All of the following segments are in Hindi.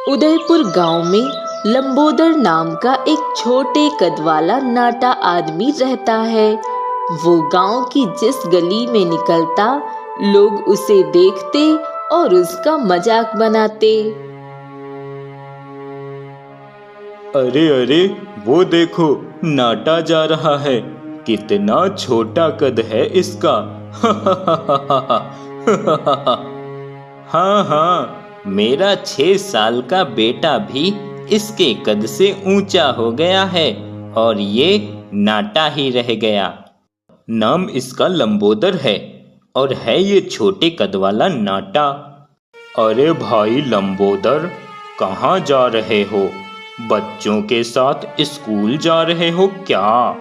उदयपुर गांव में लंबोदर नाम का एक छोटे कद वाला नाटा आदमी रहता है। वो गांव की जिस गली में निकलता, लोग उसे देखते और उसका मजाक बनाते। अरे अरे, वो देखो, नाटा जा रहा है। कितना छोटा कद है इसका। हाँ हाँ, मेरा 6 साल का बेटा भी इसके कद से ऊंचा हो गया है और ये नाटा ही रह गया। नाम इसका लंबोदर है और है ये छोटे कद वाला नाटा। अरे भाई लंबोदर, कहाँ जा रहे हो? बच्चों के साथ स्कूल जा रहे हो क्या?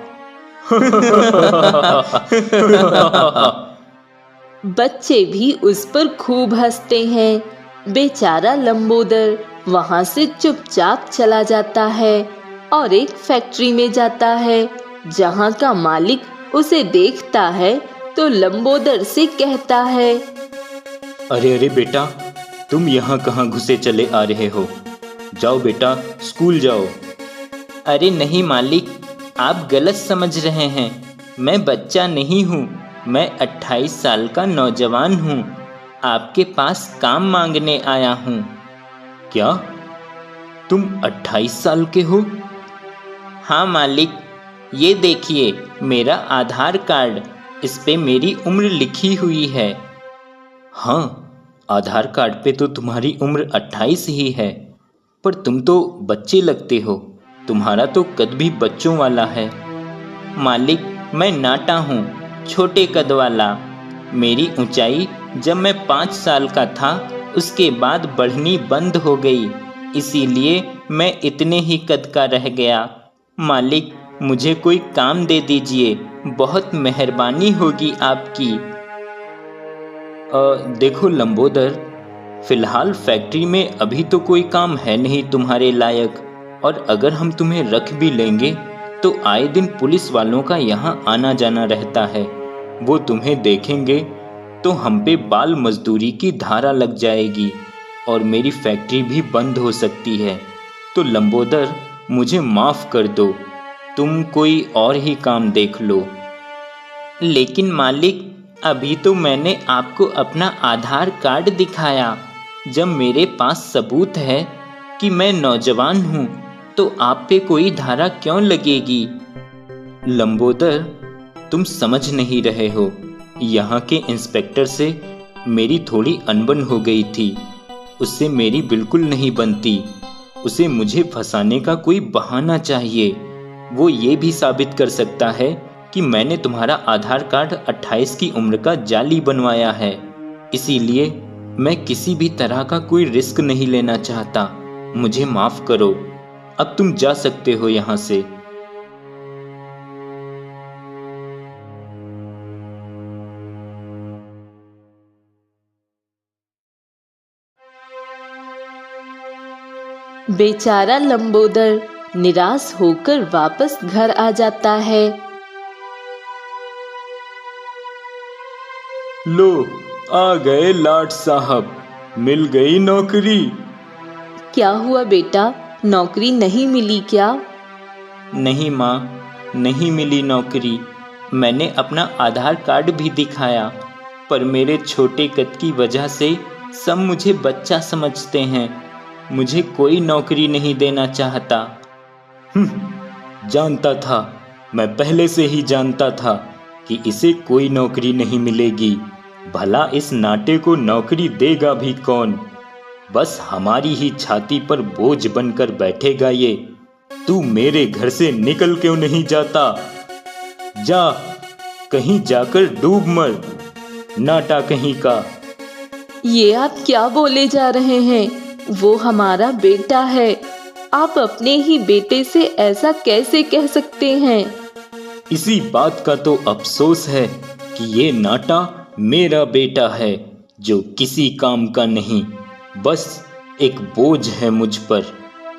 बच्चे भी उस पर खूब हंसते हैं। बेचारा लंबोदर वहां से चुपचाप चला जाता है और एक फैक्ट्री में जाता है, जहां का मालिक उसे देखता है तो लंबोदर से कहता है, अरे अरे बेटा, तुम यहाँ कहाँ घुसे चले आ रहे हो? जाओ बेटा, स्कूल जाओ। अरे नहीं मालिक, आप गलत समझ रहे हैं। मैं बच्चा नहीं हूँ, मैं 28 साल का नौजवान हूँ। आपके पास काम मांगने आया हूँ। क्या तुम 28 साल के हो? हाँ मालिक, ये देखिए मेरा आधार कार्ड, इस पे मेरी उम्र लिखी हुई है। हाँ, आधार कार्ड पे तो तुम्हारी उम्र 28 ही है, पर तुम तो बच्चे लगते हो। तुम्हारा तो कद भी बच्चों वाला है। मालिक, मैं नाटा हूँ, छोटे कद वाला। मेरी ऊंचाई जब मैं 5 साल का था, उसके बाद बढ़नी बंद हो गई, इसीलिए मैं इतने ही कद का रह गया। मालिक, मुझे कोई काम दे दीजिए, बहुत मेहरबानी होगी आपकी। देखो लंबोदर, फिलहाल फैक्ट्री में अभी तो कोई काम है नहीं तुम्हारे लायक, और अगर हम तुम्हें रख भी लेंगे तो आए दिन पुलिस वालों का यहाँ आना जाना रहता है। वो तुम्हें देखेंगे तो हम पे बाल मजदूरी की धारा लग जाएगी और मेरी फैक्ट्री भी बंद हो सकती है। तो लंबोदर, मुझे माफ़ कर दो, तुम कोई और ही काम देख लो। लेकिन मालिक, अभी तो मैंने आपको अपना आधार कार्ड दिखाया। जब मेरे पास सबूत है कि मैं नौजवान हूँ, तो आप पे कोई धारा क्यों लगेगी? लंबोदर, तुम समझ नहीं रहे हो। यहाँ के इंस्पेक्टर से मेरी थोड़ी अनबन हो गई थी। उससे मेरी बिल्कुल नहीं बनती। उसे मुझे फंसाने का कोई बहाना चाहिए। वो ये भी साबित कर सकता है कि मैंने तुम्हारा आधार कार्ड 28 की उम्र का जाली बनवाया है। इसीलिए मैं किसी भी तरह का कोई रिस्क नहीं लेना चाहता। मुझे माफ करो, अब तुम जा सकते हो यहाँ से। बेचारा लंबोदर निराश होकर वापस घर आ जाता है। लो, आ गए लाट साहब, मिल गई नौकरी। क्या हुआ बेटा, नौकरी नहीं मिली क्या? नहीं माँ, नहीं मिली नौकरी। मैंने अपना आधार कार्ड भी दिखाया, पर मेरे छोटे कद की वजह से सब मुझे बच्चा समझते हैं। मुझे कोई नौकरी नहीं देना चाहता। जानता था, मैं पहले से ही जानता था कि इसे कोई नौकरी नहीं मिलेगी। भला इस नाटे को नौकरी देगा भी कौन? बस हमारी ही छाती पर बोझ बनकर बैठेगा ये। तू मेरे घर से निकल क्यों नहीं जाता? जा, कहीं जाकर डूब मर, नाटा कहीं का। ये आप क्या बोले जा रहे हैं? वो हमारा बेटा है। आप अपने ही बेटे से ऐसा कैसे कह सकते हैं? इसी बात का तो अफसोस है कि ये नाटा मेरा बेटा है, जो किसी काम का नहीं, बस एक बोझ है मुझ पर।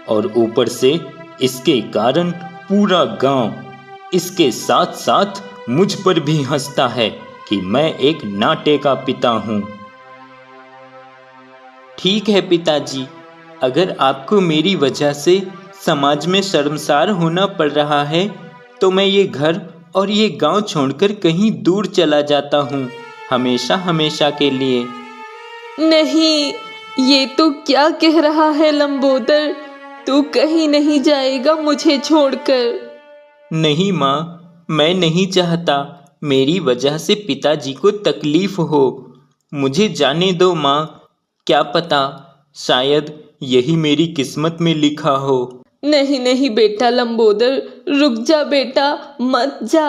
और ऊपर से इसके कारण पूरा गांव, इसके साथ साथ मुझ पर भी हंसता है कि मैं एक नाटे का पिता हूँ। ठीक है पिताजी, अगर आपको मेरी वजह से समाज में शर्मसार होना पड़ रहा है तो मैं ये घर और ये गांव छोड़कर कहीं दूर चला जाता हूँ, हमेशा हमेशा के लिए। नहीं, ये तो क्या कह रहा है लंबोदर? तू कहीं नहीं जाएगा मुझे छोड़कर। नहीं माँ, मैं नहीं चाहता मेरी वजह से पिताजी को तकलीफ हो। मुझे जाने दो माँ, क्या पता शायद यही मेरी किस्मत में लिखा हो। नहीं नहीं बेटा लंबोदर, रुक जा बेटा, मत जा।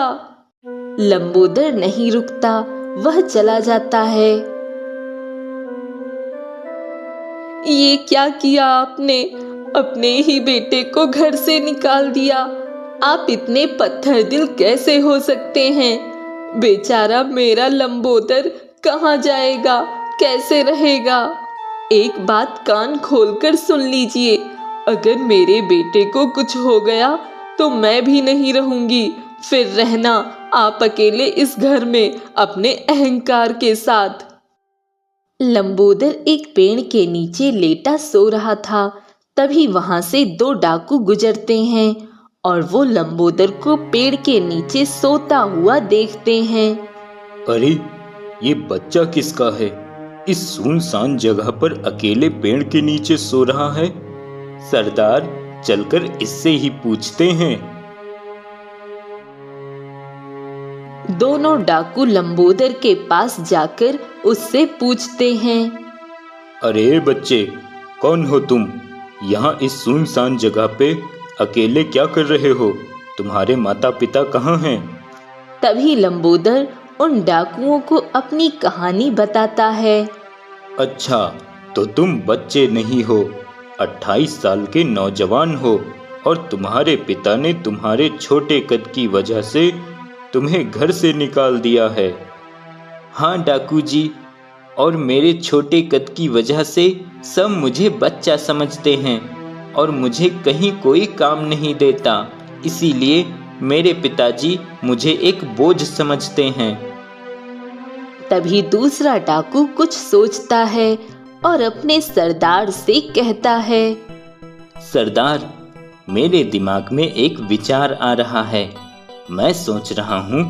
लंबोदर नहीं रुकता, वह चला जाता है। ये क्या किया आपने? अपने ही बेटे को घर से निकाल दिया। आप इतने पत्थर दिल कैसे हो सकते हैं? बेचारा मेरा लंबोदर कहाँ जाएगा, कैसे रहेगा? एक बात कान खोलकर सुन लीजिए, अगर मेरे बेटे को कुछ हो गया तो मैं भी नहीं रहूंगी। फिर रहना आप अकेले इस घर में अपने अहंकार के साथ। लंबोदर एक पेड़ के नीचे लेटा सो रहा था। तभी वहां से दो डाकू गुजरते हैं और वो लंबोदर को पेड़ के नीचे सोता हुआ देखते हैं। अरे, ये बच्चा किसका है? इस सुनसान जगह पर अकेले पेड़ के नीचे सो रहा है। सरदार, चलकर इससे ही पूछते हैं। दोनों डाकू लंबोदर के पास जाकर उससे पूछते हैं। अरे बच्चे, कौन हो तुम? यहाँ इस सुनसान जगह पे अकेले क्या कर रहे हो? तुम्हारे माता पिता कहाँ हैं? तभी लंबोदर उन डाकुओं को अपनी कहानी बताता है। अच्छा, तो तुम बच्चे नहीं हो, 28 साल के नौजवान हो और तुम्हारे पिता ने तुम्हारे छोटे कद की वजह से तुम्हें घर से निकाल दिया है। हाँ डाकू जी, और मेरे छोटे कद की वजह से सब मुझे बच्चा समझते हैं और मुझे कहीं कोई काम नहीं देता, इसीलिए मेरे पिताजी मुझे एक बोझ समझते हैं। तभी दूसरा डाकू कुछ सोचता है और अपने सरदार से कहता है। सरदार, मेरे दिमाग में एक विचार आ रहा है। मैं सोच रहा हूँ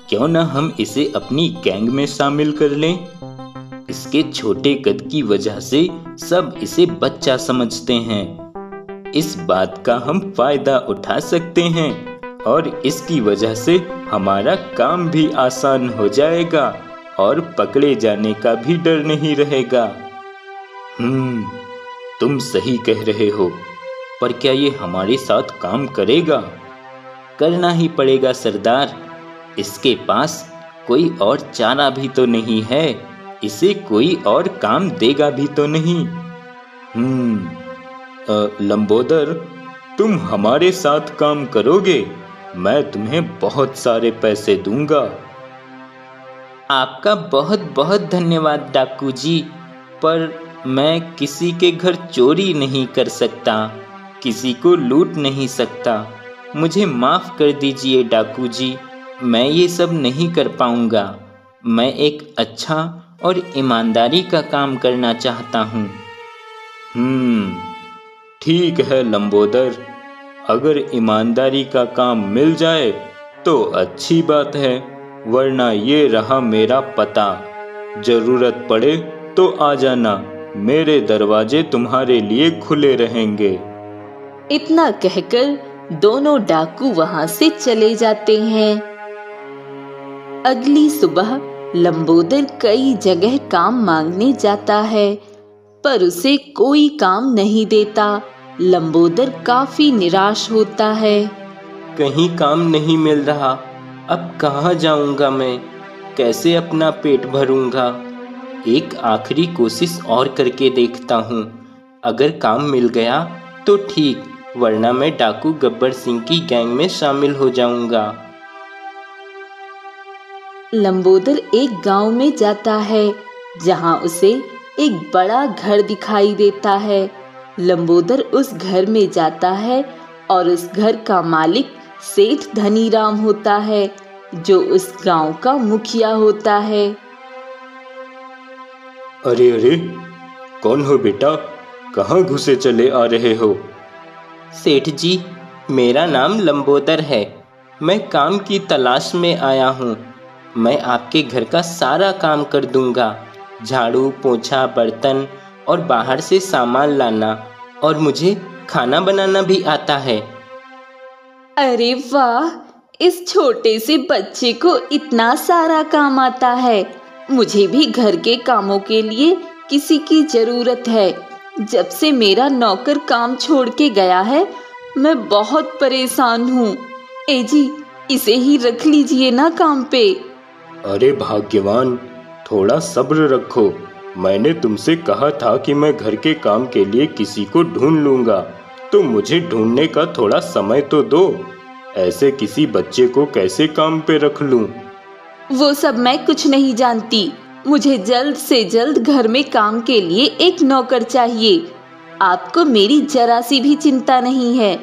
क्यों न हम इसे अपनी गैंग में शामिल कर लें। इसके छोटे कद की वजह से सब इसे बच्चा समझते हैं। इस बात का हम फायदा उठा सकते हैं और इसकी वजह से हमारा काम भी आसान हो जाएगा और पकड़े जाने का भी डर नहीं रहेगा। तुम सही कह रहे हो, पर क्या ये हमारे साथ काम करेगा? करना ही पड़ेगा सरदार। इसके पास कोई और चारा भी तो नहीं है, इसे कोई और काम देगा भी तो नहीं। लंबोदर, तुम हमारे साथ काम करोगे? मैं तुम्हें बहुत सारे पैसे दूंगा। आपका बहुत बहुत धन्यवाद डाकू जी, पर मैं किसी के घर चोरी नहीं कर सकता, किसी को लूट नहीं सकता। मुझे माफ कर दीजिए डाकू जी, मैं ये सब नहीं कर पाऊंगा। मैं एक अच्छा और ईमानदारी का काम करना चाहता हूँ। ठीक है लंबोदर, अगर ईमानदारी का काम मिल जाए तो अच्छी बात है, वरना ये रहा मेरा पता। जरूरत पड़े तो आ जाना, मेरे दरवाजे तुम्हारे लिए खुले रहेंगे। इतना कहकर दोनों डाकू वहां से चले जाते हैं। अगली सुबह लंबोदर कई जगह काम मांगने जाता है, पर उसे कोई काम नहीं देता। लंबोदर काफी निराश होता है। कहीं काम नहीं मिल रहा, अब कहाँ जाऊंगा मैं? कैसे अपना पेट भरूंगा? एक आखिरी कोशिश और करके देखता हूँ। अगर काम मिल गया तो ठीक, वरना मैं डाकू गब्बर सिंह की गैंग में शामिल हो जाऊंगा। लंबोदर एक गांव में जाता है, जहां उसे एक बड़ा घर दिखाई देता है। लंबोदर उस घर में जाता है और उस घर का मालिक सेठ धनीराम होता है, जो उस गांव का मुखिया होता है। अरे अरे, कौन हो बेटा? कहाँ घुसे चले आ रहे हो? सेठ जी, मेरा नाम लंबोदर है। मैं काम की तलाश में आया हूँ। मैं आपके घर का सारा काम कर दूंगा। झाड़ू, पोंछा, बर्तन और बाहर से सामान लाना, और मुझे खाना बनाना भी आता है। अरे वाह, इस छोटे से बच्चे को इतना सारा काम आता है। मुझे भी घर के कामों के लिए किसी की जरूरत है। जब से मेरा नौकर काम छोड़ के गया है, मैं बहुत परेशान हूँ। ए जी, इसे ही रख लीजिए ना काम पे। अरे भाग्यवान, थोड़ा सब्र रखो। मैंने तुमसे कहा था कि मैं घर के काम के लिए किसी को ढूंढ लूंगा, तो मुझे ढूंढने का थोड़ा समय तो दो। ऐसे किसी बच्चे को कैसे काम पे रख लूं? वो सब मैं कुछ नहीं जानती। मुझे जल्द से जल्द घर में काम के लिए एक नौकर चाहिए। आपको मेरी जरा सी भी चिंता नहीं है।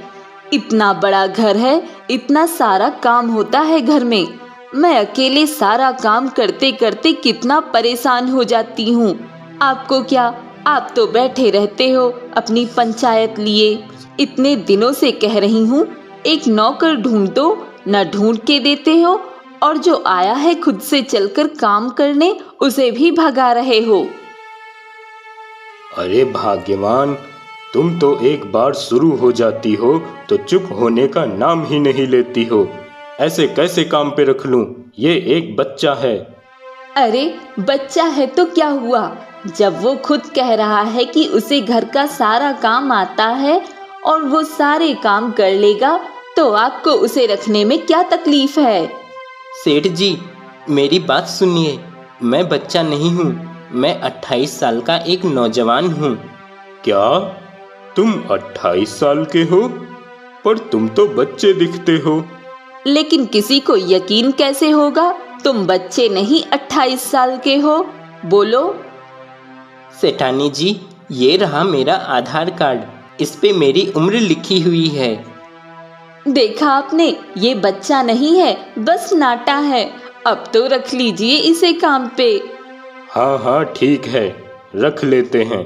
इतना बड़ा घर है, इतना सारा काम होता है घर में। मैं अकेले सारा काम करते करते कितना परेशान हो जाती हूँ। आपको क्या, आप तो बैठे रहते हो अपनी पंचायत लिए। इतने दिनों से कह रही हूँ एक नौकर ढूंढ दो, न ढूंढ के देते हो, और जो आया है खुद से चलकर काम करने, उसे भी भगा रहे हो। अरे भाग्यवान, तुम तो एक बार शुरू हो जाती हो तो चुप होने का नाम ही नहीं लेती हो। ऐसे कैसे काम पे रख लूं? ये एक बच्चा है। अरे बच्चा है तो क्या हुआ? जब वो खुद कह रहा है कि उसे घर का सारा काम आता है और वो सारे काम कर लेगा, तो आपको उसे रखने में क्या तकलीफ है? सेठ जी, मेरी बात सुनिए। मैं बच्चा नहीं हूँ। मैं 28 साल का एक नौजवान हूँ। क्या तुम 28 साल के हो? पर तुम तो बच्चे दिखते हो। लेकिन किसी को यकीन कैसे होगा तुम बच्चे नहीं 28 साल के हो? बोलो। सेठानी जी, ये रहा मेरा आधार कार्ड। इस पे मेरी उम्र लिखी हुई है। देखा आपने, ये बच्चा नहीं है, बस नाटा है। अब तो रख लीजिए इसे काम पे। हाँ हाँ ठीक है, रख लेते हैं।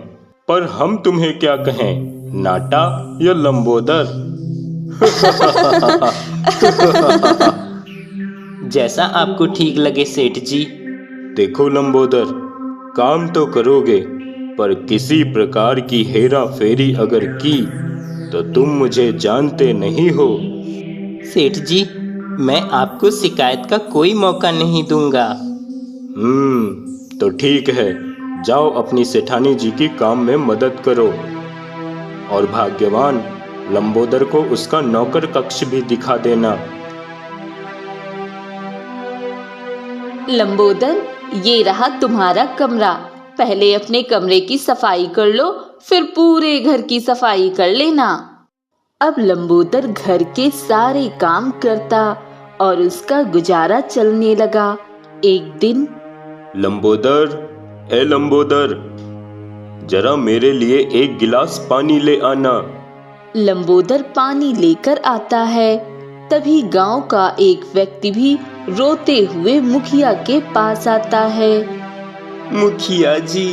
पर हम तुम्हें क्या कहें, नाटा या लंबोदर? जैसा आपको ठीक लगे सेठ जी। देखो लंबोदर, काम तो करोगे, पर किसी प्रकार की हेरा फेरी अगर की तो तुम मुझे जानते नहीं हो। सेठ जी, मैं आपको शिकायत का कोई मौका नहीं दूंगा। तो ठीक है, जाओ अपनी सेठानी जी की काम में मदद करो। और भाग्यवान, लंबोदर को उसका नौकर कक्ष भी दिखा देना। लंबोदर, ये रहा तुम्हारा कमरा। पहले अपने कमरे की सफाई कर लो, फिर पूरे घर की सफाई कर लेना। अब लंबोदर घर के सारे काम करता और उसका गुजारा चलने लगा। एक दिन, लंबोदर, ए लंबोदर, जरा मेरे लिए एक गिलास पानी ले आना। लंबोदर पानी लेकर आता है। तभी गांव का एक व्यक्ति भी रोते हुए मुखिया के पास आता है। मुखिया जी,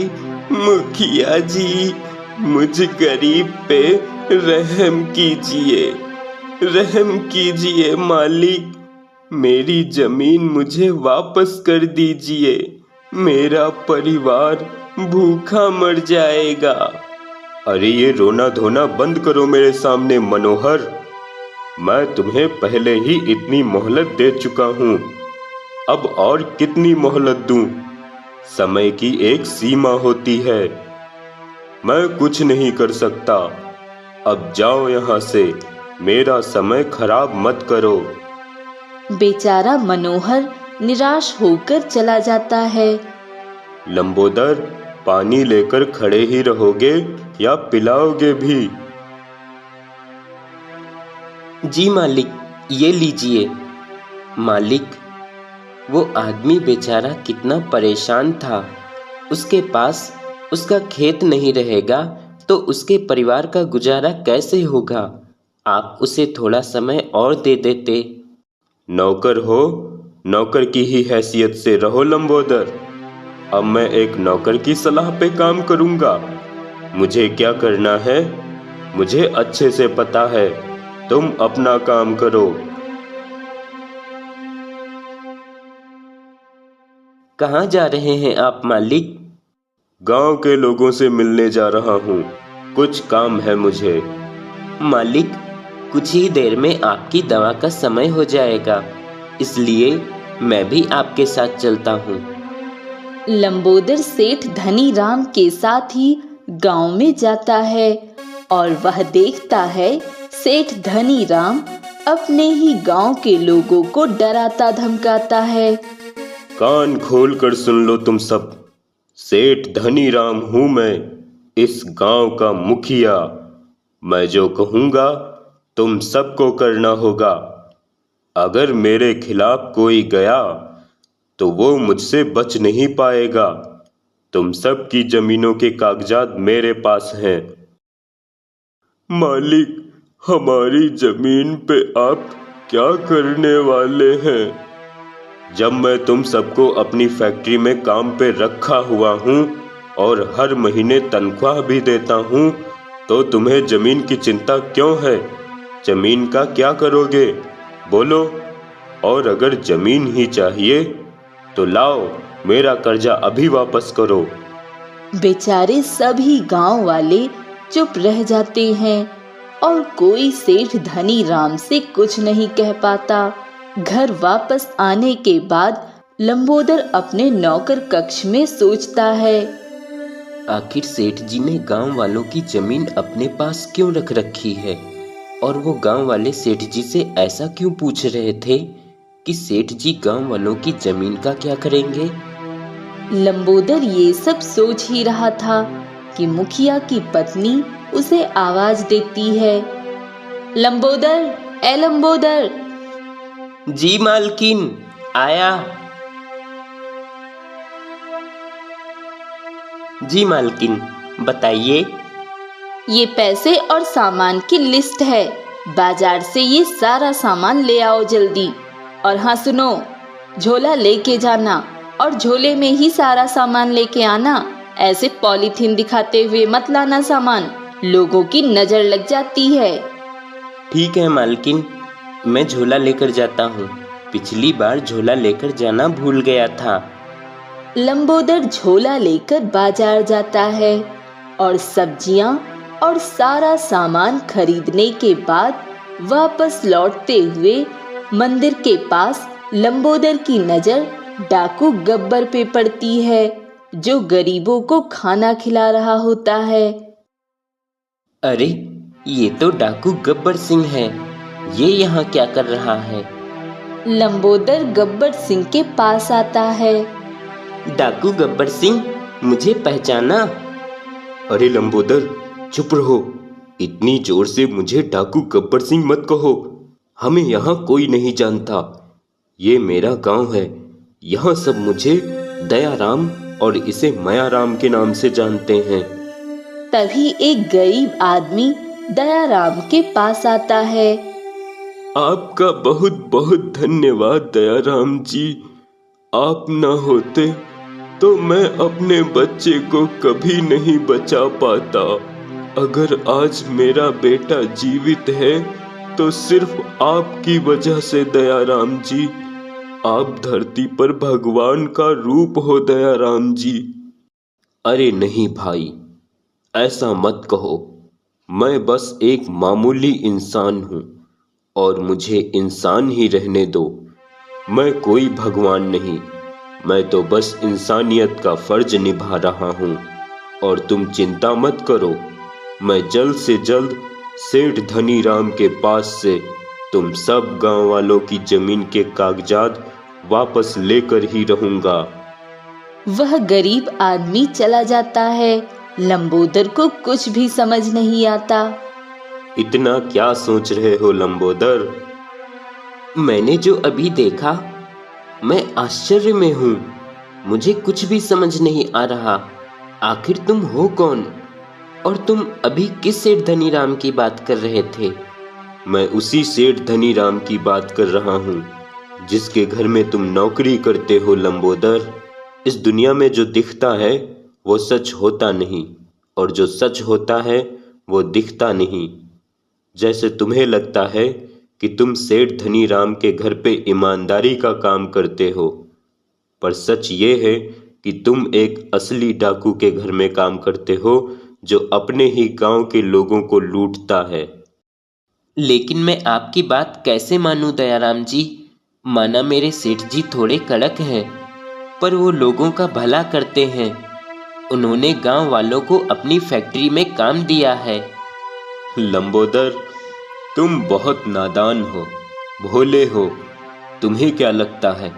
मुझ गरीब पे रहम कीजिए मालिक। मेरी जमीन मुझे वापस कर दीजिए। मेरा परिवार भूखा मर जाएगा। अरे ये रोना धोना बंद करो मेरे सामने मनोहर। मैं तुम्हें पहले ही इतनी मोहलत दे चुका हूँ। अब और कितनी मोहलत दूं? समय की एक सीमा होती है। मैं कुछ नहीं कर सकता। अब जाओ यहाँ से, मेरा समय खराब मत करो। बेचारा मनोहर निराश होकर चला जाता है। लंबोदर, पानी लेकर खड़े ही रहोगे या पिलाओगे भी? जी मालिक, ये लीजिए। मालिक, वो आदमी बेचारा कितना परेशान था। उसके पास उसका खेत नहीं रहेगा तो उसके परिवार का गुजारा कैसे होगा? आप उसे थोड़ा समय और दे देते। नौकर हो, नौकर की ही हैसियत से रहो लंबोदर। अब मैं एक नौकर की सलाह पे काम करूंगा। मुझे क्या करना है मुझे अच्छे से पता है। तुम अपना काम करो। कहाँ जा रहे हैं आप मालिक? गांव के लोगों से मिलने जा रहा हूँ। कुछ काम है मुझे। मालिक, कुछ ही देर में आपकी दवा का समय हो जाएगा, इसलिए मैं भी आपके साथ चलता हूँ। लंबोदर सेठ धनीराम के साथ ही गांव में जाता है और वह देखता है सेठ धनीराम अपने ही गांव के लोगों को डराता धमकाता है। कान खोल कर सुन लो तुम सब। सेठ धनीराम हूँ मैं, इस गांव का मुखिया। मैं जो कहूँगा तुम सबको करना होगा। अगर मेरे खिलाफ कोई गया तो वो मुझसे बच नहीं पाएगा। तुम सब की जमीनों के कागजात मेरे पास हैं। मालिक, हमारी जमीन पे आप क्या करने वाले हैं? जब मैं तुम सबको अपनी फैक्ट्री में काम पे रखा हुआ हूँ और हर महीने तनख्वाह भी देता हूँ, तो तुम्हें जमीन की चिंता क्यों है? जमीन का क्या करोगे? बोलो। और अगर जमीन ही चाहिए तो लाओ, मेरा कर्जा अभी वापस करो। बेचारे सभी गांव वाले चुप रह जाते हैं और कोई सेठ धनीराम से कुछ नहीं कह पाता। घर वापस आने के बाद लंबोदर अपने नौकर कक्ष में सोचता है, आखिर सेठ जी ने गांव वालों की जमीन अपने पास क्यों रख रखी है, और वो गांव वाले सेठ जी से ऐसा क्यों पूछ रहे थे कि सेठ जी गांव वालों की जमीन का क्या करेंगे? लंबोदर ये सब सोच ही रहा था कि मुखिया की पत्नी उसे आवाज देती है, लंबोदर, ए लंबोदर। जी मालकिन, आया। जी मालकिन, बताइए। ये पैसे और सामान की लिस्ट है, बाजार से ये सारा सामान ले आओ जल्दी। और हाँ सुनो, झोला लेके जाना और झोले में ही सारा सामान लेके आना। ऐसे पॉलीथीन दिखाते हुए मत लाना सामान, लोगों की नजर लग जाती है। ठीक है मालकिन, मैं झोला लेकर जाता हूँ। पिछली बार झोला लेकर जाना भूल गया था। लंबोदर झोला लेकर बाजार जाता है और सब्जियां और सारा सामान खरीदने के बाद वापस लौटते हुए मंदिर के पास लंबोदर की नजर डाकू गब्बर पे पड़ती है, जो गरीबों को खाना खिला रहा होता है। अरे, ये तो डाकू गब्बर सिंह है। ये यहाँ क्या कर रहा है? लंबोदर गब्बर सिंह के पास आता है। डाकू गब्बर सिंह, मुझे पहचाना? अरे लंबोदर, चुप रहो। इतनी जोर से मुझे डाकू गब्बर सिंह मत कहो। हमें यहाँ कोई नहीं जानता। ये मेरा गांव है। यहाँ सब मुझे दयाराम और इसे मायाराम के नाम से जानते हैं। तभी एक गरीब आदमी दयाराम के पास आता है। आपका बहुत बहुत धन्यवाद दयाराम जी। आप न होते तो मैं अपने बच्चे को कभी नहीं बचा पाता। अगर आज मेरा बेटा जीवित है तो सिर्फ आपकी वजह से दयाराम जी। आप धरती पर भगवान का रूप हो दयाराम जी। अरे नहीं भाई, ऐसा मत कहो। मैं बस एक मामूली इंसान हूँ और मुझे इंसान ही रहने दो। मैं कोई भगवान नहीं, मैं तो बस इंसानियत का फर्ज निभा रहा हूँ। और तुम चिंता मत करो, मैं जल्द से जल्द सेठ धनीराम के पास से तुम सब गांव वालों की जमीन के कागजात वापस लेकर ही रहूंगा। वह गरीब आदमी चला जाता है। लंबोदर को कुछ भी समझ नहीं आता। इतना क्या सोच रहे हो लंबोदर? मैंने जो अभी देखा, मैं आश्चर्य में हूँ। मुझे कुछ भी समझ नहीं आ रहा। आखिर तुम हो कौन? और तुम अभी किस सेठ धनीराम की बात कर रहे थे? मैं उसी सेठ धनीराम की बात कर रहा हूँ जिसके घर में तुम नौकरी करते हो लंबोदर। इस दुनिया में जो दिखता है वो सच होता नहीं, और जो सच होता है वो दिखता नहीं। जैसे तुम्हें लगता है कि तुम सेठ धनीराम के घर पे ईमानदारी का काम करते हो, पर सच ये है कि तुम एक असली डाकू के घर में काम करते हो, जो अपने ही गांव के लोगों को लूटता है। लेकिन मैं आपकी बात कैसे मानूं दयाराम जी? माना मेरे सेठ जी थोड़े कड़क हैं, पर वो लोगों का भला करते हैं। उन्होंने गांव वालों को अपनी फैक्ट्री में काम दिया है। लंबोदर, तुम बहुत नादान हो, भोले हो। तुम्हें क्या लगता है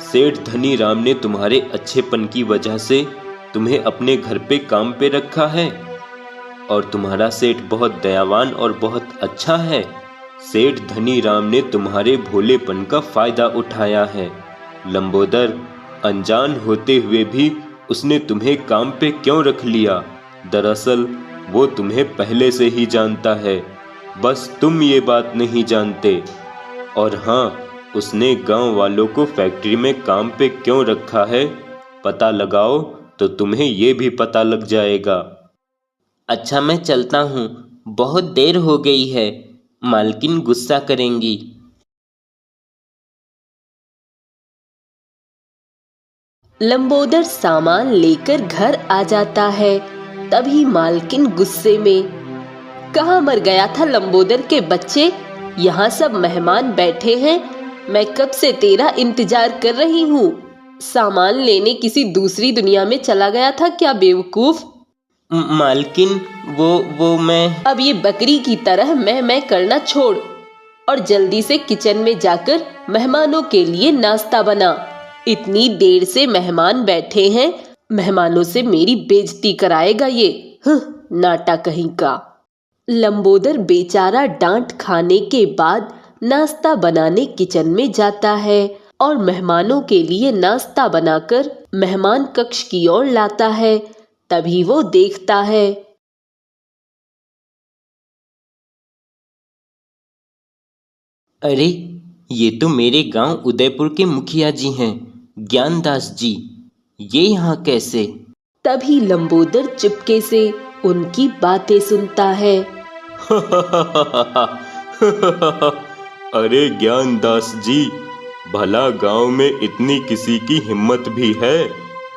सेठ धनीराम ने तुम्हारे अच्छेपन की वजह से तुम्हें अपने घर पे काम पे रखा है? और तुम्हारा सेठ बहुत दयावान और बहुत अच्छा है। सेठ धनीराम ने तुम्हारे भोलेपन का फायदा उठाया है। लंबोदर, अनजान होते हुए भी उसने तुम्हें काम पे क्यों रख लिया? दरअसल वो तुम्हें पहले से ही जानता है, बस तुम ये बात नहीं जानते। और हाँ, उसने गांव वालों को फैक्ट्री में काम पे क्यों रखा है, पता लगाओ तो तुम्हें ये भी पता लग जाएगा। अच्छा, मैं चलता हूँ, बहुत देर हो गई है, मालकिन गुस्सा करेंगी। लंबोदर सामान लेकर घर आ जाता है। तभी मालकिन गुस्से में, कहाँ मर गया था लंबोदर के बच्चे? यहाँ सब मेहमान बैठे हैं, मैं कब से तेरा इंतजार कर रही हूँ। सामान लेने किसी दूसरी दुनिया में चला गया था क्या बेवकूफ? मालकिन, वो मैं। अब ये बकरी की तरह मैं करना छोड़ और जल्दी से किचन में जाकर मेहमानों के लिए नाश्ता बना। इतनी देर से मेहमान बैठे हैं, मेहमानों से मेरी बेइज्जती कराएगा ये, नाटा कहीं का। लंबोदर बेचारा डांट खाने के बाद नाश्ता बनाने किचन में जाता है और मेहमानों के लिए नाश्ता बनाकर मेहमान कक्ष की ओर लाता है। तभी वो देखता है, अरे, ये तो मेरे गांव उदयपुर के मुखिया जी हैं, ज्ञानदास जी। ये यहाँ कैसे? तभी लंबोदर चुपके से उनकी बातें सुनता है। अरे ज्ञानदास जी, भला गांव में इतनी किसी की हिम्मत भी है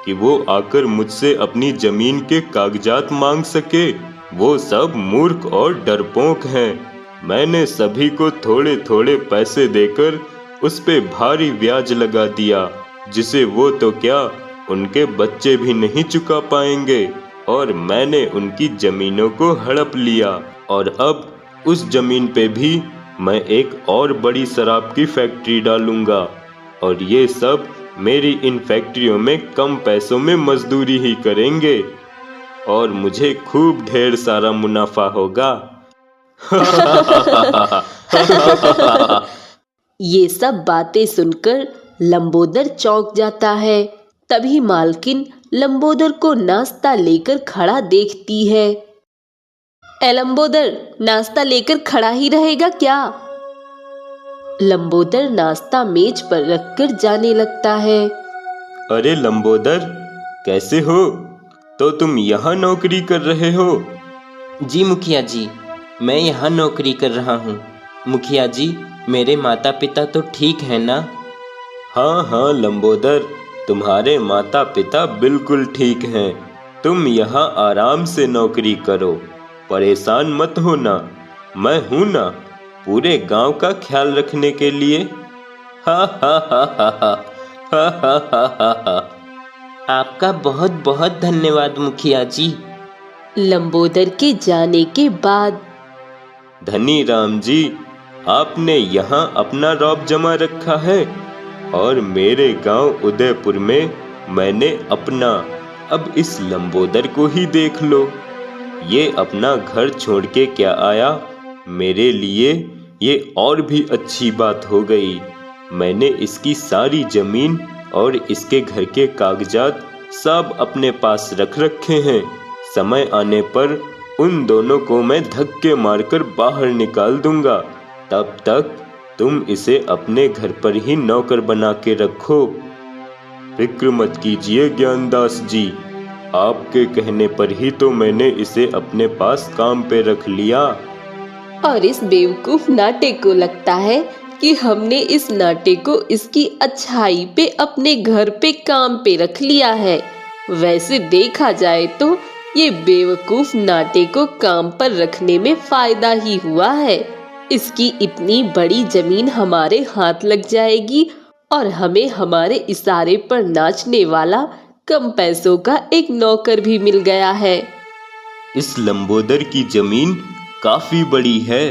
कि वो आकर मुझसे अपनी जमीन के कागजात मांग सके? वो सब मूर्ख और डरपोक हैं। मैंने सभी को थोड़े थोड़े पैसे देकर उस पे भारी ब्याज लगा दिया, जिसे वो तो क्या, उनके बच्चे भी नहीं चुका पाएंगे। और मैंने उनकी जमीनों को हड़प लिया, और अब उस जमीन पे भी मैं एक और बड़ी शराब की फैक्ट्री डालूंगा, और ये सब मेरी इन फैक्ट्रियों में कम पैसों में मजदूरी ही करेंगे, और मुझे खूब ढेर सारा मुनाफा होगा। ये सब बातें सुनकर लंबोदर चौंक जाता है। तभी मालकिन लंबोदर को नाश्ता लेकर खड़ा देखती है। ए लंबोदर, नाश्ता लेकर खड़ा ही रहेगा क्या? लंबोदर नाश्ता मेज पर रखकर जाने लगता है। अरे लंबोदर, कैसे हो? तो तुम यहाँ नौकरी कर रहे हो? जी मुखिया जी, मैं यहाँ नौकरी कर रहा हूँ। मुखिया जी, मेरे माता पिता तो ठीक है ना? हाँ हाँ लंबोदर, तुम्हारे माता पिता बिल्कुल ठीक हैं। तुम यहाँ आराम से नौकरी करो, परेशान मत होना। मैं हूँ ना, पूरे गांव का ख्याल रखने के लिए। हा हा हा हा हा हा हा हा हा हा। आपका बहुत बहुत धन्यवाद मुखिया जी। लंबोदर के जाने के बाद, धनीराम जी, आपने यहाँ अपना रौब जमा रखा है, और मेरे गांव उदयपुर में मैंने अपना। अब इस लंबोदर को ही देख लो, ये अपना घर छोड़ के क्या आया। मेरे लिए ये और भी अच्छी बात हो गई। मैंने इसकी सारी जमीन और इसके घर के कागजात सब अपने पास रख रखे हैं। समय आने पर उन दोनों को मैं धक्के मारकर बाहर निकाल दूंगा। तब तक तुम इसे अपने घर पर ही नौकर बना के रखो। फिक्र मत कीजिए ज्ञानदास जी, आपके कहने पर ही तो मैंने इसे अपने पास काम पे रख लिया। और इस बेवकूफ नाटे को लगता है कि हमने इस नाटे को इसकी अच्छाई पे अपने घर पे काम पे रख लिया है। वैसे देखा जाए तो ये बेवकूफ नाटे को काम पर रखने में फायदा ही हुआ है। इसकी इतनी बड़ी जमीन हमारे हाथ लग जाएगी और हमें हमारे इशारे पर नाचने वाला कम पैसों का एक नौकर भी मिल गया है। इस लंबोदर की जमीन काफी बड़ी है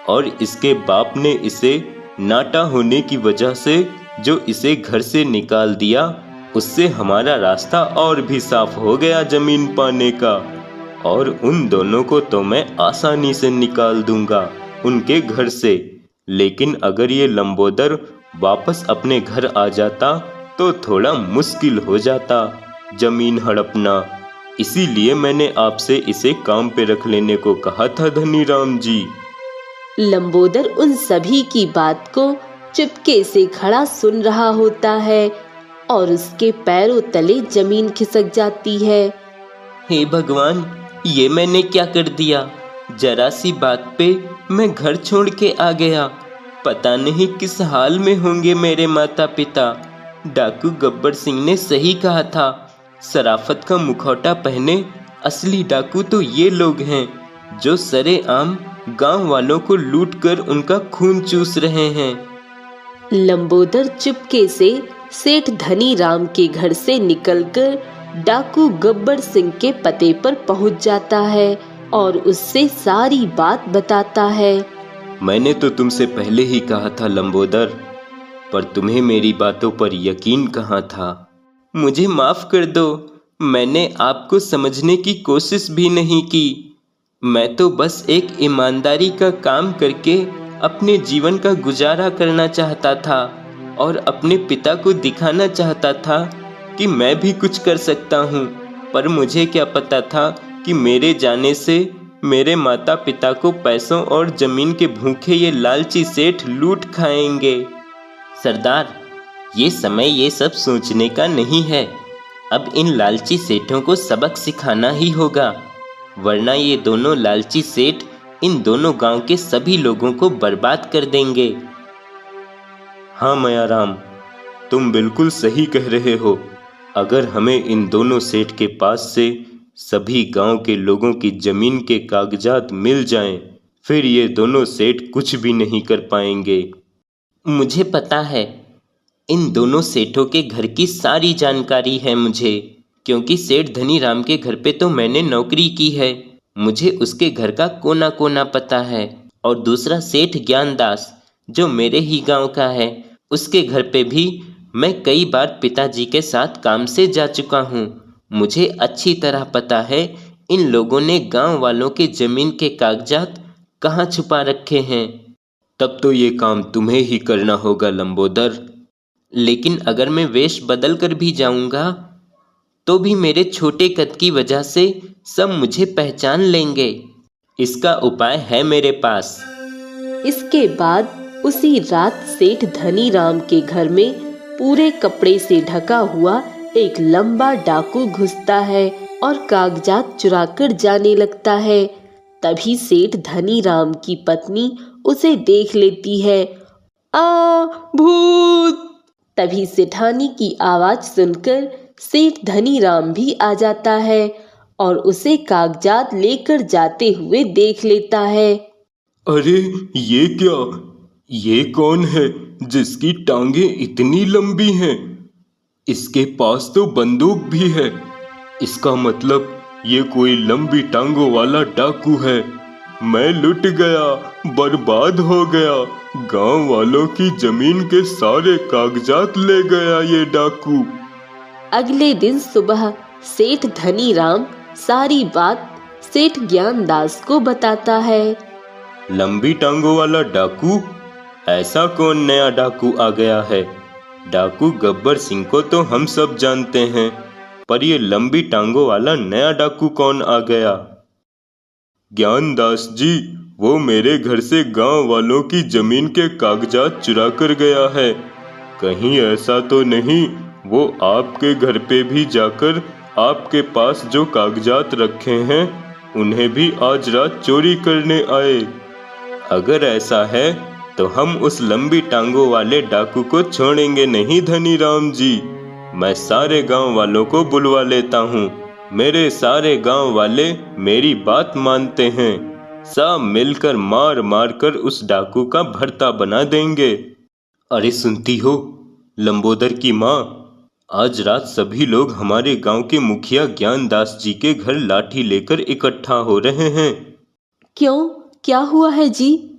और इसके बाप ने इसे नाटा होने की वजह से जो इसे घर से निकाल दिया, उससे हमारा रास्ता और भी साफ हो गया जमीन पाने का। और उन दोनों को तो मैं आसानी से निकाल दूंगा उनके घर से। लेकिन अगर ये लंबोदर वापस अपने घर आ जाता तो थोड़ा मुश्किल हो जाता जमीन हड़पना। इसीलिए मैंने आपसे इसे काम पे रख लेने को कहा था धनीराम जी। लंबोदर उन सभी की बात को चुपके से खड़ा सुन रहा होता है और उसके पैरों तले जमीन खिसक जाती है। हे भगवान, ये मैंने क्या कर दिया? जरा सी बात पे मैं घर छोड़ के आ गया। पता नहीं किस हाल में होंगे मेरे माता पिता। डाकू गब्बर सिंह ने सही कहा था, शराफत का मुखौटा पहने असली डाकू तो ये लोग हैं जो सरेआम गांव वालों को लूट कर उनका खून चूस रहे हैं। लंबोदर चुपके से सेठ धनीराम के घर से निकलकर डाकू गब्बर सिंह के पते पर पहुंच जाता है और उससे सारी बात बताता है। मैंने तो तुमसे पहले ही कहा था लंबोदर, पर तुम्हें मेरी बातों पर यकीन कहाँ था। मुझे माफ कर दो, मैंने आपको समझने की कोशिश भी नहीं की। मैं तो बस एक ईमानदारी का काम करके अपने जीवन का गुजारा करना चाहता था और अपने पिता को दिखाना चाहता था कि मैं भी कुछ कर सकता हूँ। पर मुझे क्या पता था कि मेरे जाने से मेरे माता पिता को पैसों और जमीन के भूखे ये लालची सेठ लूट खाएंगे। सरदार, ये समय ये सब सोचने का नहीं है। अब इन लालची सेठों को सबक सिखाना ही होगा, वरना ये दोनों लालची सेठ इन दोनों गांव के सभी लोगों को बर्बाद कर देंगे। हाँ मयाराम, तुम बिल्कुल सही कह रहे हो। अगर हमें इन दोनों सेठ के पास से सभी गांव के लोगों की जमीन के कागजात मिल जाएं, फिर ये दोनों सेठ कुछ भी नहीं कर पाएंगे। मुझे पता है, इन दोनों सेठों के घर की सारी जानकारी है मुझे, क्योंकि सेठ धनीराम के घर पे तो मैंने नौकरी की है। मुझे उसके घर का कोना कोना पता है। और दूसरा सेठ ज्ञानदास जो मेरे ही गांव का है, उसके घर पे भी मैं कई बार पिताजी के साथ काम से जा चुका हूँ। मुझे अच्छी तरह पता है इन लोगों ने गांव वालों के जमीन के कागजात कहाँ छुपा रखे हैं। तब तो ये काम तुम्हें ही करना होगा लंबोदर। लेकिन अगर मैं वेश बदल कर भी जाऊंगा तो भी मेरे छोटे कद की वजह से सब मुझे पहचान लेंगे। इसका उपाय है मेरे पास। इसके बाद उसी रात सेठ धनीराम के घर में पूरे कपड़े से ढका हुआ एक लंबा डाकू घुसता है और कागजात चुराकर जाने लगता है। तभी सेठ धनीराम की पत्नी उसे देख लेती है। आ भूत! तभी सेठानी की आवाज सुनकर सेठ धनीराम भी आ जाता है और उसे कागजात लेकर जाते हुए देख लेता है। अरे ये क्या? ये कौन है जिसकी टांगे इतनी लंबी हैं? इसके पास तो बंदूक भी है। इसका मतलब ये कोई लंबी टांगों वाला डाकू है। मैं लुट गया, बर्बाद हो गया। गांव वालों की जमीन के सारे कागजात ले गया ये डाकू। अगले दिन सुबह सेठ धनीराम सारी बात सेठ ज्ञानदास को बताता है। लंबी टांगों वाला डाकू? ऐसा कौन नया डाकू आ गया है? डाकू गब्बर सिंह को तो हम सब जानते हैं, पर ये लंबी टांगों वाला नया डाकू कौन आ गया? ज्ञानदास जी, वो मेरे घर से गांव वालों की जमीन के कागजात चुरा कर गया है। कहीं ऐसा तो नहीं वो आपके घर पे भी जाकर आपके पास जो कागजात रखे हैं उन्हें भी आज रात चोरी करने आए। अगर ऐसा है तो हम उस लंबी टांगों वाले डाकू को छोड़ेंगे नहीं धनी राम जी। मैं सारे गांव वालों को बुलवा लेता हूँ। मेरे सारे गांव वाले मेरी बात मानते हैं। सब मिलकर मार मार कर उस डाकू का भर्ता बना देंगे। अरे सुनती हो लंबोदर की माँ, आज रात सभी लोग हमारे गांव के मुखिया ज्ञानदास जी के घर लाठी लेकर इकट्ठा हो रहे हैं। क्यों, क्या हुआ है जी?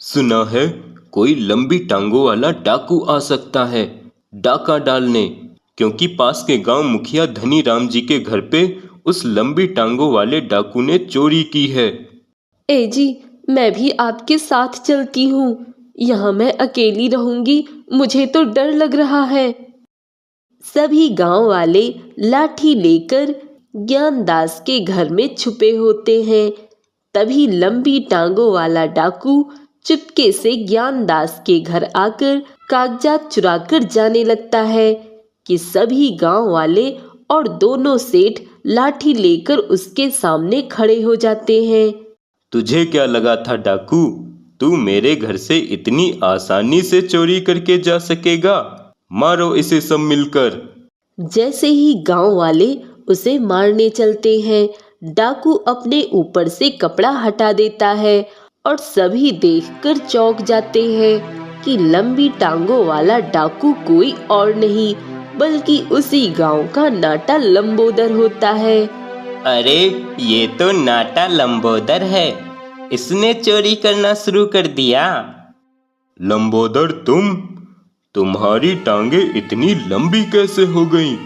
सुना है कोई लंबी टांगों वाला डाकू आ सकता है डाका डालने, क्योंकि पास के गांव मुखिया धनी राम जी के घर पे उस लंबी टांगों वाले डाकू ने चोरी की है। ए जी, मैं भी आपके साथ चलती हूँ। यहाँ मैं अकेली रहूंगी, मुझे तो डर लग रहा है। सभी गांव वाले लाठी लेकर ज्ञानदास के घर में छुपे होते हैं। तभी लंबी टांगों वाला डाकू चुपके से ज्ञानदास के घर आकर कागजात चुराकर जाने लगता है कि सभी गांव वाले और दोनों सेठ लाठी लेकर उसके सामने खड़े हो जाते हैं। तुझे क्या लगा था डाकू, तू मेरे घर से इतनी आसानी से चोरी करके जा सकेगा? मारो इसे सब मिलकर। जैसे ही गांव वाले उसे मारने चलते हैं, डाकू अपने ऊपर से कपड़ा हटा देता है और सभी देखकर चौंक जाते हैं कि लंबी टांगों वाला डाकू कोई और नहीं बल्कि उसी गांव का नाटा लंबोदर होता है। अरे ये तो नाटा लंबोदर है, इसने चोरी करना शुरू कर दिया। लंबोदर तुम्हारी टांगे इतनी लंबी कैसे हो गईं?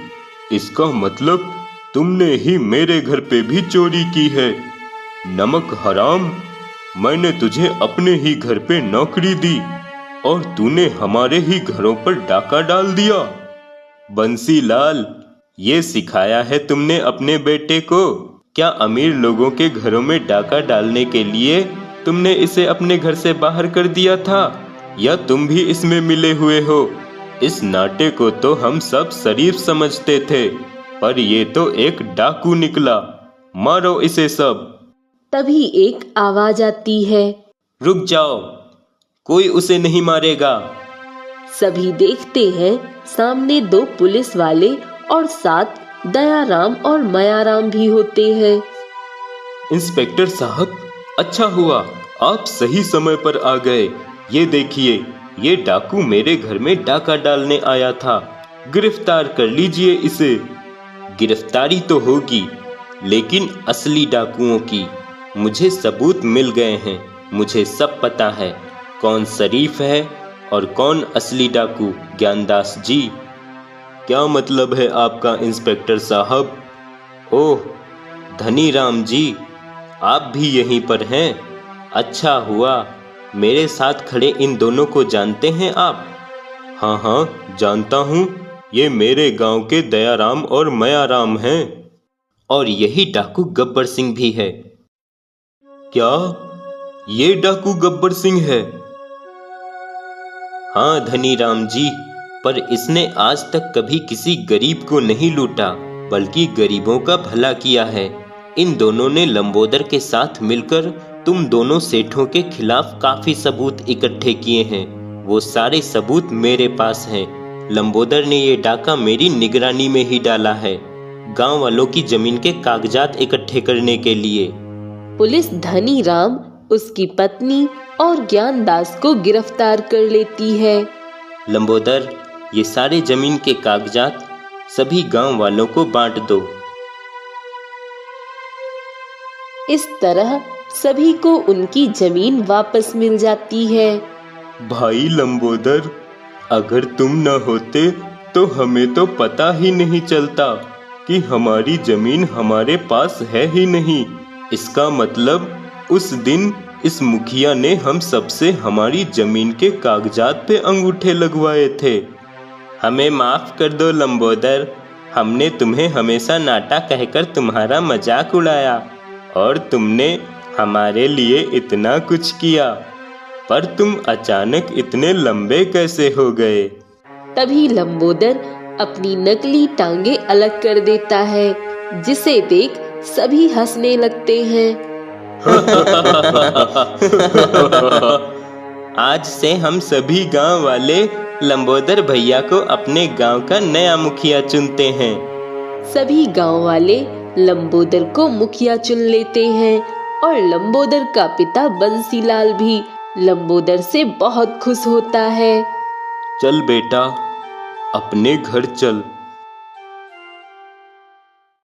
इसका मतलब तुमने ही मेरे घर पे भी चोरी की है। नमक हराम, मैंने तुझे अपने ही घर पे नौकरी दी और तूने हमारे ही घरों पर डाका डाल दिया। बंसीलाल, ये सिखाया है तुमने अपने बेटे को? क्या अमीर लोगों के घरों में डाका डालने के लिए तुमने इसे अपने घर से बाहर कर दिया था, या तुम भी इसमें मिले हुए हो? इस नाटे को तो हम सब शरीफ समझते थे, पर ये तो एक डाकू निकला। मारो इसे सब। तभी एक आवाज आती है, रुक जाओ, कोई उसे नहीं मारेगा। सभी देखते हैं सामने दो पुलिस वाले और साथ दयाराम और मयाराम भी होते हैं। इंस्पेक्टर साहब, अच्छा हुआ आप सही समय पर आ गए। ये देखिए, ये डाकू मेरे घर में डाका डालने आया था। गिरफ्तार कर लीजिए इसे। गिरफ्तारी तो होगी, लेकिन असली डाकुओं की। मुझे सबूत मिल गए हैं। मुझे सब पता है कौन शरीफ है और कौन असली डाकू। ज्ञानदास जी। क्या मतलब है आपका इंस्पेक्टर साहब? ओह धनी राम जी, आप भी यहीं पर हैं? अच्छा हुआ। मेरे साथ खड़े इन दोनों को जानते हैं आप? हाँ हाँ जानता हूँ, ये मेरे गांव के दयाराम और मयाराम हैं। और यही डाकू गब्बर सिंह भी है। क्या ये डाकू गब्बर सिंह है? हाँ धनी राम जी, पर इसने आज तक कभी किसी गरीब को नहीं लूटा, बल्कि गरीबों का भला किया है। इन दोनों ने लंबोदर के साथ मिलकर तुम दोनों सेठों के खिलाफ काफी सबूत इकट्ठे किए हैं। वो सारे सबूत मेरे पास हैं। लंबोदर ने ये डाका मेरी निगरानी में ही डाला है, गांव वालों की जमीन के कागजात इकट्ठे करने के लिए। पुलिस धनी राम, उसकी पत्नी और ज्ञानदास को गिरफ्तार कर लेती है। लंबोदर, ये सारे जमीन के कागजात सभी गांव वालों को बांट दो। इस तरह सभी को उनकी जमीन वापस मिल जाती है। भाई लंबोदर, अगर तुम न होते तो हमें तो पता ही नहीं चलता कि हमारी जमीन हमारे पास है ही नहीं। इसका मतलब उस दिन इस मुखिया ने हम सबसे हमारी जमीन के कागजात पे अंगूठे लगवाए थे। हमें माफ कर दो लंबोदर, हमने तुम्हें हमेशा नाटा कहकर तुम्हारा मजाक उड़ाया और तुमने हमारे लिए इतना कुछ किया, पर तुम अचानक इतने लंबे कैसे हो गए? तभी लंबोदर अपनी नकली टांगे अलग कर देता है जिसे देख सभी हंसने लगते हैं। आज से हम सभी गांव वाले लंबोदर भैया को अपने गांव का नया मुखिया चुनते हैं। सभी गांव वाले लंबोदर को मुखिया चुन लेते हैं और लंबोदर का पिता बंसीलाल भी लंबोदर से बहुत खुश होता है। चल बेटा, अपने घर चल।